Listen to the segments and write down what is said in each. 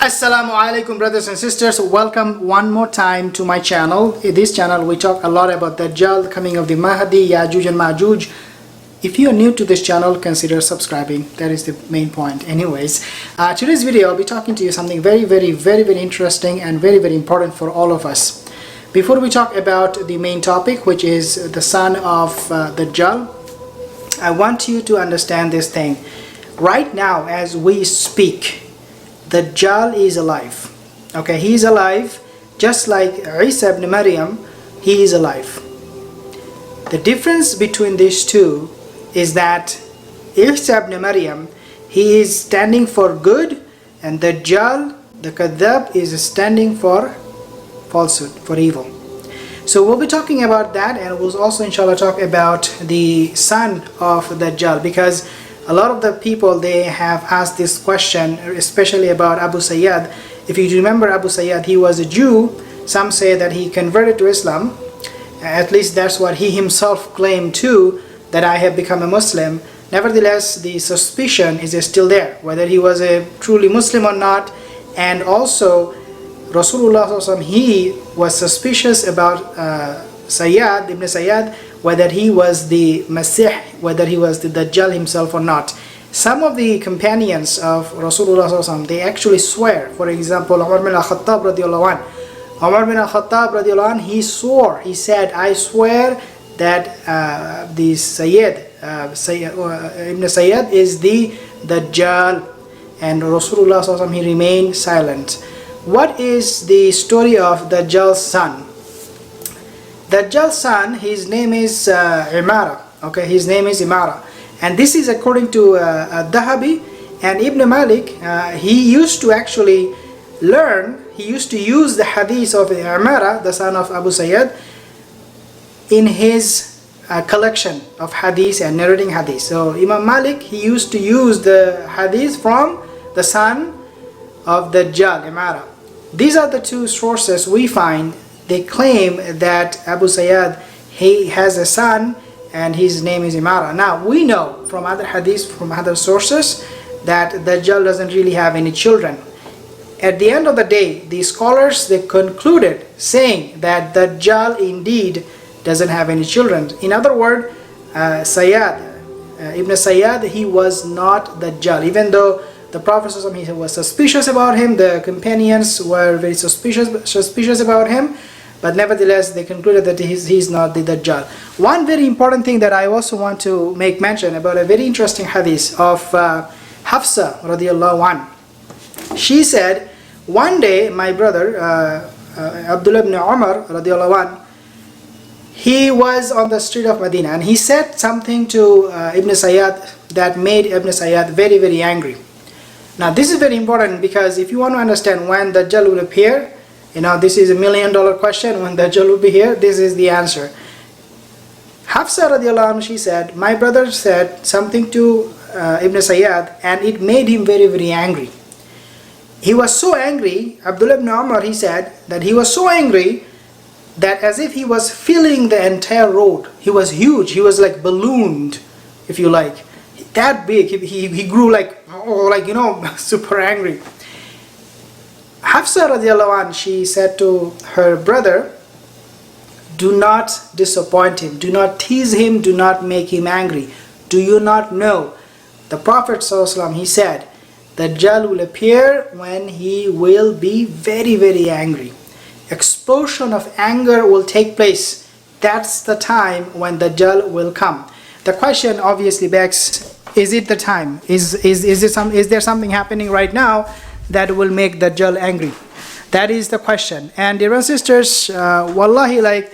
Assalamu alaikum, brothers and sisters. Welcome one more time to my channel. In this channel we talk a lot about Dajjal, the coming of the Mahdi, Yajuj and Majuj. If you are new to this channel, consider subscribing. That is the main point. Anyways, today's video I'll be talking to you something very interesting and very important for all of us. Before we talk about the main topic, which is the son of Dajjal, I want you to understand this thing. Right now as we speak, Dajjal is alive. Okay, he is alive, just like Isa ibn Maryam, he is alive. The difference between these two is that Isa ibn Maryam, he is standing for good, and Dajjal, the Kadhab, is standing for falsehood, for evil. So we'll be talking about that, and we'll also inshallah talk about the son of Dajjal, because a lot of the people, they have asked this question, especially about Abu Sayyad. If you remember Abu Sayyad, he was a Jew. Some say that he converted to Islam. At least that's what he himself claimed too, that I have become a Muslim. Nevertheless, the suspicion is still there, whether he was a truly Muslim or not. And also, Rasulullah SAW, he was suspicious about Sayyad, Ibn Sayyad, whether he was the Masih, whether he was the Dajjal himself or not. Some of the companions of Rasulullah SAW, they actually swear. For example, Umar bin al-Khattab radiallahu anh. Umar bin al-Khattab radiallahu anh, he swore, he said, I swear that the Sayyid, Ibn Sayyad is the Dajjal. And Rasulullah SAW, he remained silent. What is the story of Dajjal's son? Dajjal's son, his name is Imara. Okay, his name is Imara. And this is according to Dhahabi and Ibn Malik. He used to actually learn, he used to use the hadith of Imara, the son of Abu Sayyad, in his collection of hadith and narrating hadith. So Imam Malik, he used to use the hadith from the son of Dajjal, Imara. These are the two sources we find. They claim that Abu Sayyad, he has a son and his name is Imara. Now we know from other hadiths, from other sources, that Dajjal doesn't really have any children. At the end of the day, the scholars, they concluded saying that Dajjal indeed doesn't have any children. In other words, Ibn Sayyad, he was not Dajjal. Even though the Prophet he was suspicious about him, the companions were very suspicious about him, but nevertheless they concluded that he's not the Dajjal. One very important thing that I also want to make mention about a very interesting hadith of Hafsa radiallahu anh. She said, one day my brother Abdullah ibn Umar radiallahu anh, he was on the street of Medina and he said something to Ibn Sayyad that made Ibn Sayyad very angry. Now this is very important, because if you want to understand when Dajjal will appear, this is $1 million question. When Dajjal will be here, this is the answer. Hafsa radiallahu anhu, she said, my brother said something to Ibn Sayyad and it made him very angry. He was so angry, Abdullah ibn Umar, he said that he was so angry that as if he was filling the entire road. He was huge, he was like ballooned, if you like. That big, he grew like super angry. Hafsa radiallahu anh, she said to her brother, do not disappoint him, do not tease him, do not make him angry. Do you not know? The Prophet ﷺ, he said, Dajjal will appear when he will be very angry. Explosion of anger will take place. That's the time when Dajjal will come. The question obviously begs, is it the time? Is there something happening right now that will make Dajjal angry? That is the question. And dear brothers and sisters, wallahi,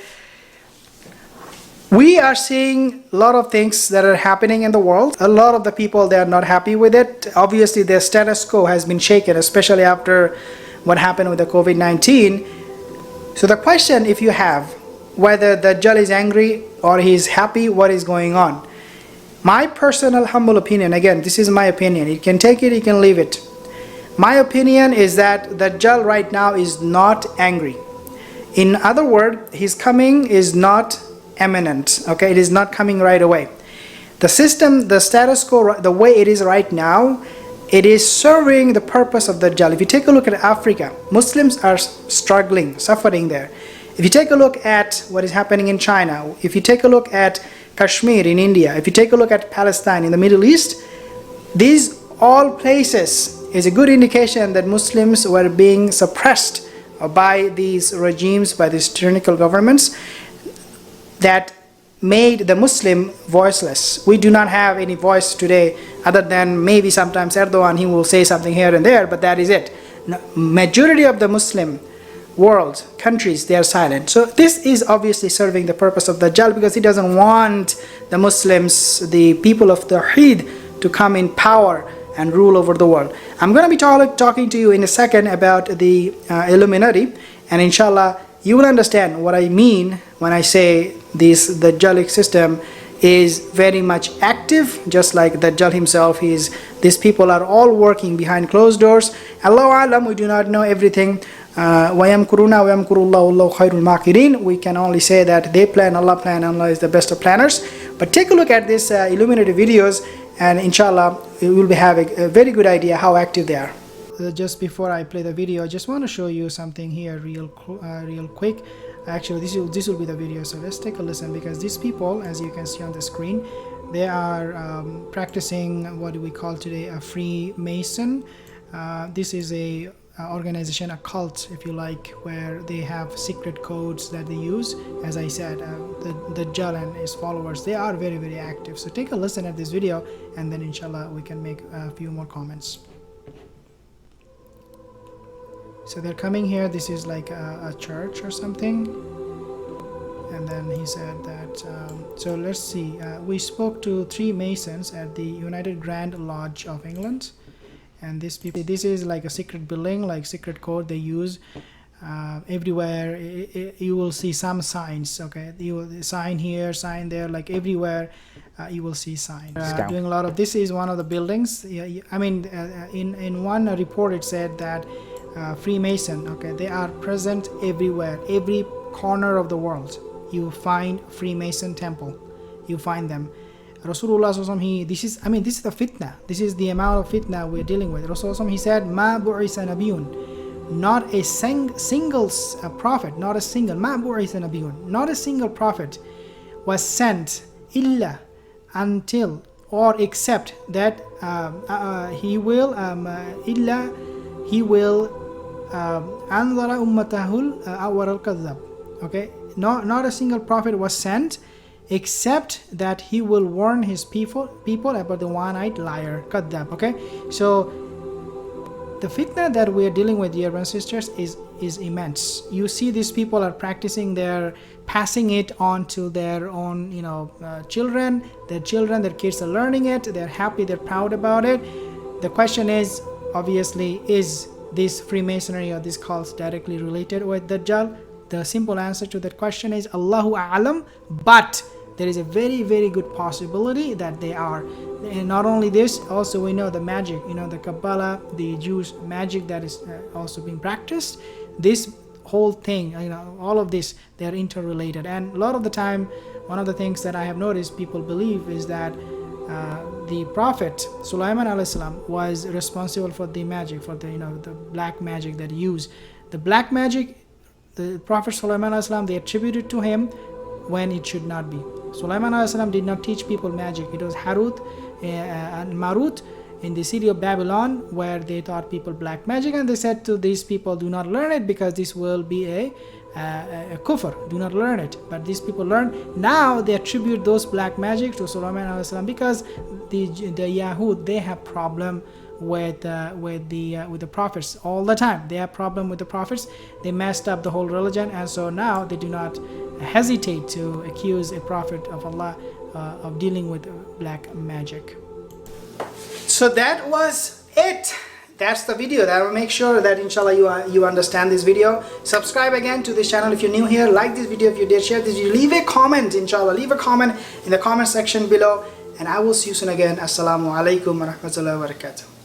we are seeing a lot of things that are happening in the world. A lot of the people, they are not happy with it. Obviously the status quo has been shaken, especially after what happened with the COVID-19. So the question, if you have, whether Dajjal is angry or he is happy, what is going on? My personal humble opinion, again, this is my opinion. You can take it, you can leave it. My opinion is that Dajjal right now is not angry. In other words, his coming is not imminent. Okay, it is not coming right away. The system, the status quo, the way it is right now, It is serving the purpose of Dajjal. If you take a look at Africa, Muslims are struggling, suffering there. If you take a look at what is happening in China, if you take a look at Kashmir in India, if you take a look at Palestine in the Middle East, these all places is a good indication that Muslims were being suppressed by these regimes, by these tyrannical governments that made the Muslim voiceless. We do not have any voice today other than maybe sometimes Erdogan, he will say something here and there, but that is it. Majority of the Muslim world, countries, they are silent. So this is obviously serving the purpose of Dajjal, because he doesn't want the Muslims, the people of Tawheed, to come in power and rule over the world. I'm going to be talking to you in a second about the Illuminati, and inshallah you will understand what I mean when I say this Dajjalic system is very much active, just like Dajjal himself. These people are all working behind closed doors. Allahu Alam, we do not know everything. وَيَمْكُرُونَ وَيَمْكُرُ اللَّهُ وَاللَّهُ خَيْرُ الْمَاكِرِينَ. We can only say that they plan, Allah is the best of planners. But take a look at this Illuminati videos, and inshallah you will have a very good idea how active they are. Just before I play the video, I just want to show you something here real quick. Actually, this will be the video, so let's take a listen, because these people, as you can see on the screen, they are practicing what we call today a Freemason. This is a organization, a cult if you like, where they have secret codes that they use. As I said, the Dajjal and his followers, they are very, very active. So take a listen at this video, and then inshallah we can make a few more comments. So they're coming here. This is like a church or something, and then he said that so let's see, we spoke to 3 Masons at the United Grand Lodge of England, and this is like a secret building, like secret code they use everywhere. You will see some signs, okay, you will sign here, sign there, like everywhere you will see signs doing a lot of this. Is one of the buildings. I mean, in one report it said that Freemason, okay, they are present everywhere, every corner of the world. You find Freemason temple, you find them. Rasulullah, this is the fitna, this is the amount of fitna we're dealing with. Rasulullah, he said, ma bu'isa nabiyun, not a single prophet, not a single, ma bu'isa nabiyun, not a single prophet was sent illa, until or except that he will anzara ummatahul awwal al-kadhab. Okay, not a single prophet was sent except that he will warn his people about the one-eyed liar, kadhab. Okay, so the fitna that we are dealing with, dear brothers and sisters, is immense. You see, these people are practicing, they're passing it on to their own children, their kids are learning it, they're happy, they're proud about it. The question is, obviously, is this Freemasonry or these cults directly related with Dajjal? The simple answer to that question is Allahu A'lam, but there is a very, very good possibility that they are. And not only this, also we know the magic, the Kabbalah, the Jews magic that is also being practiced. This whole thing, all of this, they are interrelated. And a lot of the time, one of the things that I have noticed people believe is that the Prophet Sulaiman alayhi salam was responsible for the magic, for the the black magic that he used. The black magic, the Prophet Sulaiman alayhi salam, they attributed to him when it should not be. Sulaiman alayhi salam did not teach people magic. It was Harut and Marut in the city of Babylon where they taught people black magic, and they said to these people, do not learn it because this will be a kufr, do not learn it. But these people learn. Now they attribute those black magic to Sulaiman alayhi salam because the Yahud, they have problem with the prophets all the time. They have problem with the prophets. They messed up the whole religion, and so now they do not hesitate to accuse a prophet of Allah of dealing with black magic. So that was it. That's the video. That will make sure that inshallah you understand this video. Subscribe again to this channel if you're new here. Like this video if you did. Share this video. Leave a comment, inshallah. Leave a comment in the comment section below. And I will see you soon again. Assalamu alaikum wa rahmatullahi wa barakatuh.